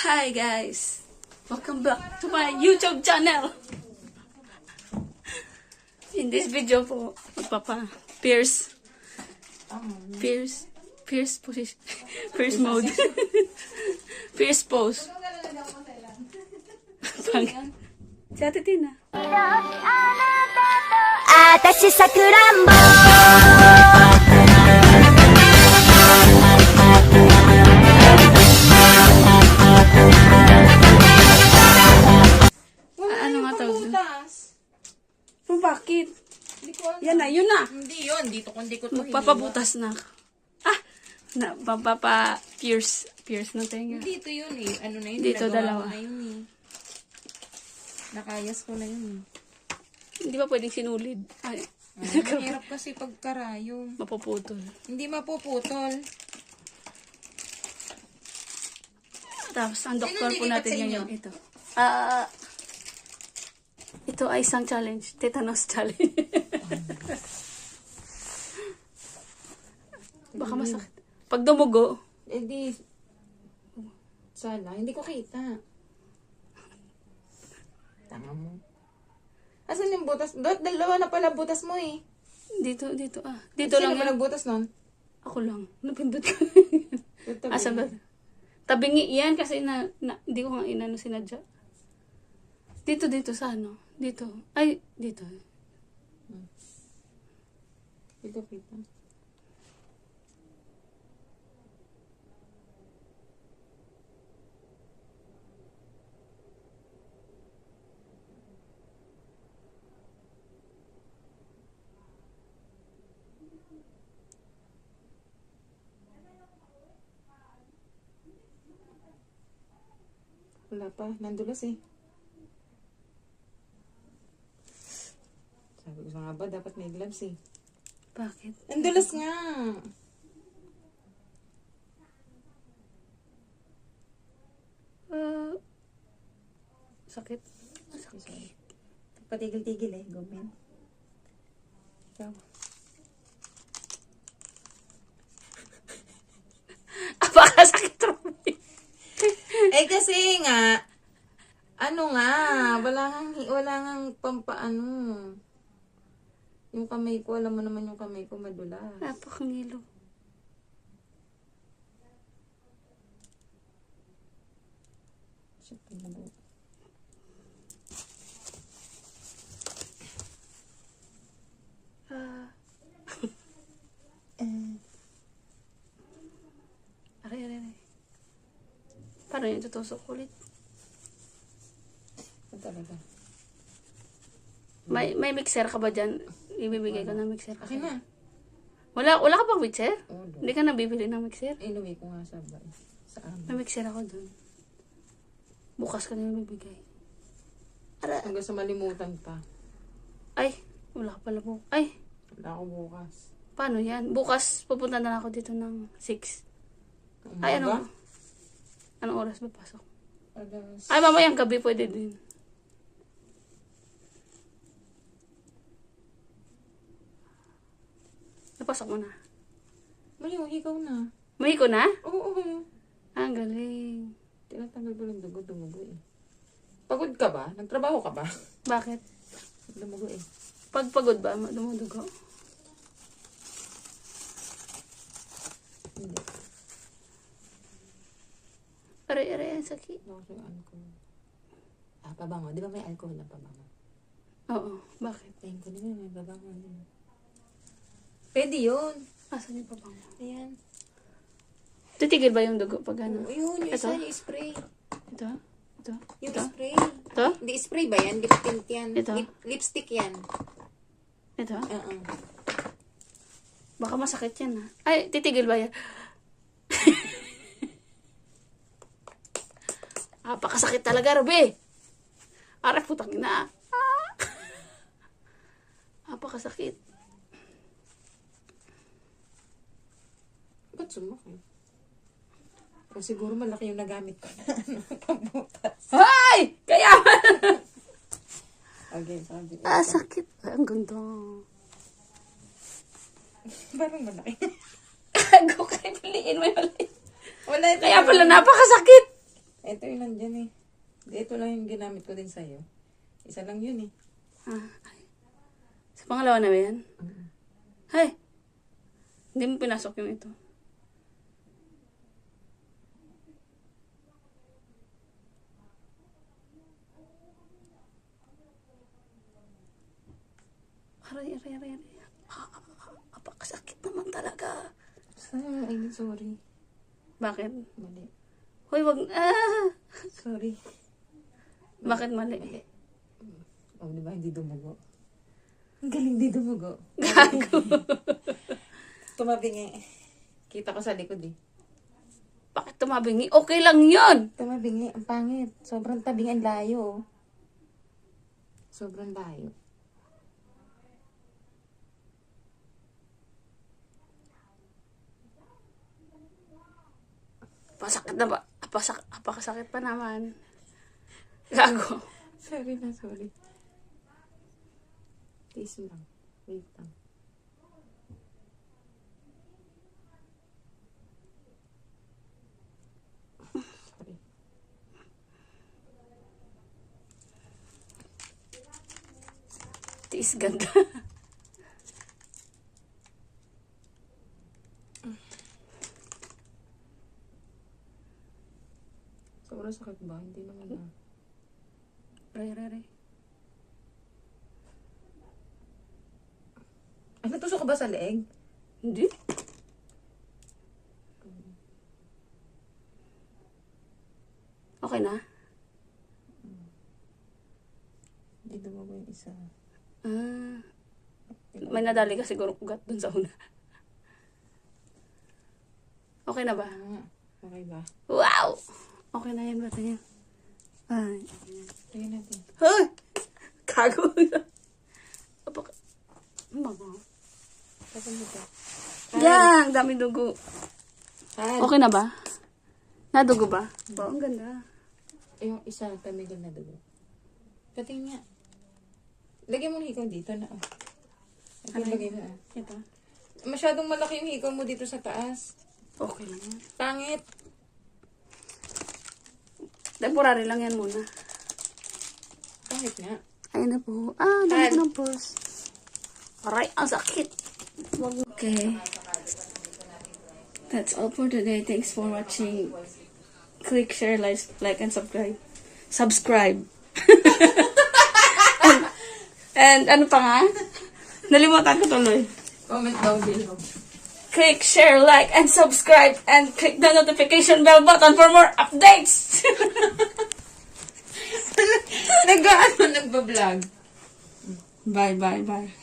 Hi guys! Welcome back to my YouTube channel! In this video po, Pierce position. Pierce mode. Pierce pose. Si Ate Tina. あたしさくらんぼ Ano nga tawag doon? Oh, bakit? Yan na, yun na. Hindi yun. Dito ko hindi ko to Magpapabutas na. Pierce na tenga. Dito yun eh. Ano na yun? Dito, Nagawa dalawa. ko na yun eh. Nakayas ko na yun eh. Hindi ba pwedeng sinulid? Ay, Mahirap kasi pagkarayong. mapuputol. Hindi mapuputol. Tapos, ang doktor po nililipat natin sa inyo? ngayon, ito. Ito ay isang challenge. Tetanus challenge. Baka masakit. Pag dumugo, Eh di, sala. Hindi ko kita. Tanga mo. Asan yung butas? Dalawa na pala butas mo eh. dito. Dito Sino lang ba yan. nagbutas nun? Ako lang. Napindot ko. Tabi. Asa ba? Tabingi yan kasi hindi ko nga inano sinadya. Dito sa ano. Dito. Ay, dito. Dito kita. Wala pa. Nandulas eh. Sabi ko nga ba, dapat may gloves eh. Bakit? Nandulas nga. Sakit. Sorry. Patigil-tigil eh. Gomen. Ikaw. Baka sakit Robby. Eh kasi nga, ano nga, wala ngang pampaano. Yung kamay ko, alam mo naman yung kamay ko madulas. Napakangilo. Siya pinago. Aray. Paano yung tutusok ulit? Ito talaga. May mixer ka ba dyan? Ibibigay ko ng mixer. Akin na. Wala ka bang mixer? Oo, doon. Hindi ka nabibili ng mixer? Inuwi ko nga sa bahay. Sa amin. May mixer ako dun. Bukas ka na yung bibigay. Ara. Hanggang sa malimutan pa. Ay, wala ka pala bukas. Ay, Wala ako bukas. paano yan? Bukas, pupunta na lang ako dito ng 6. Ay, Umaga? ano? Anong oras ba pasok? Alas. Ay, mamayang gabi pwede din. Napasok mo na. Mali, ikaw na. May ko na? Oo. Ang galing. Tinatanggal ko lang dumugo eh. Pagod ka ba? Nagtrabaho ka ba? Bakit? Dumugo eh. Pag pagod ba, dumudugo? Hindi. Aray, ang sakit. Ako yung alcohol. Pabango. Di ba may alcohol na pabango? Oo, bakit? Tingin ko din may pabango din. Pwede yun. Asan yung pabango? Ayan. Titigil ba yung dugo pag ano? Oo, yun. Yung Ito? isa, yung spray. Ito? Yung Ito? spray. Ito? Hindi, spray ba yan? Lip tint yan. Ito? Lipstick yan. Ito? Oo. Baka masakit yan ha. Ay, titigil ba yan? Pakasakit talaga, Ruby. Aray, putang ina. Pakasakit. Ba't sumakit? O siguro malaki yung nagamit ko na pambutas. Ay! Kaya Okay, sabi ko. sakit. Ang ganda. Parang malaki. Gago kayo, piliin mo yung mali. Wala ito. Kaya pala napakasakit. Ito yung nandyan eh. Ito lang yung ginamit ko din sa'yo. Isa lang yun eh. Ay. Sa pangalawa na ba yan? Hey! Hindi mo pinasok yung ito. Aray. Apakasakit naman talaga. Ay, sorry. Bakit? Mali. Hoy, wag... Sorry. Bakit mali? Oh, di ba? Hindi dumugo. Ang galing, di dumugo. Gago. Tumabingi. Kita ko sa likod eh. Bakit tumabingi? Okay lang yun! Tumabingi. Ang pangit. Sobrang tabingi. Ang layo. Oh. Sobrang layo. Pasakit na ba? Apakasakit pa naman. Gago. Sorry na, sorry. Taste lang. Wait lang. Sorry. Tiis ganda. Sobrang sakit ba? Hindi naman na. Ray. Ay, natusok ka ba sa leeg? Hindi. Okay na? Hindi dumugo yung isa. May nadali ka siguro ugat dun sa una. Okay na ba? Okay ba? Wow! Okay na yan ba? Tingin. Ay. Tingnan natin. Huh! Kago. Apak... Mago. Tapos mo ba? Yan! Dami dugo. Okay. Okay na ba? Nadugo ba? Wow, ang ganda. Yung isa, tamigol na dugo. Pating nga. Lagyan mo ng hikaw dito na. Lagay mo. Ito. Masyadong malaki yung hikaw mo dito sa taas. Okay lang yan. Pangit. Temporary lang yan muna. Pangit nga. Ayun na po. Dami ko ng purse. Aray, ang sakit. Okay. That's all for today. Thanks for watching. Click, share, like, and subscribe. Subscribe. and ano pa nga? Nalimutan ko tuloy. Comment down below. Click, share, like, and subscribe. And click the notification bell button for more updates. Nag-ano, nagbablog. Bye.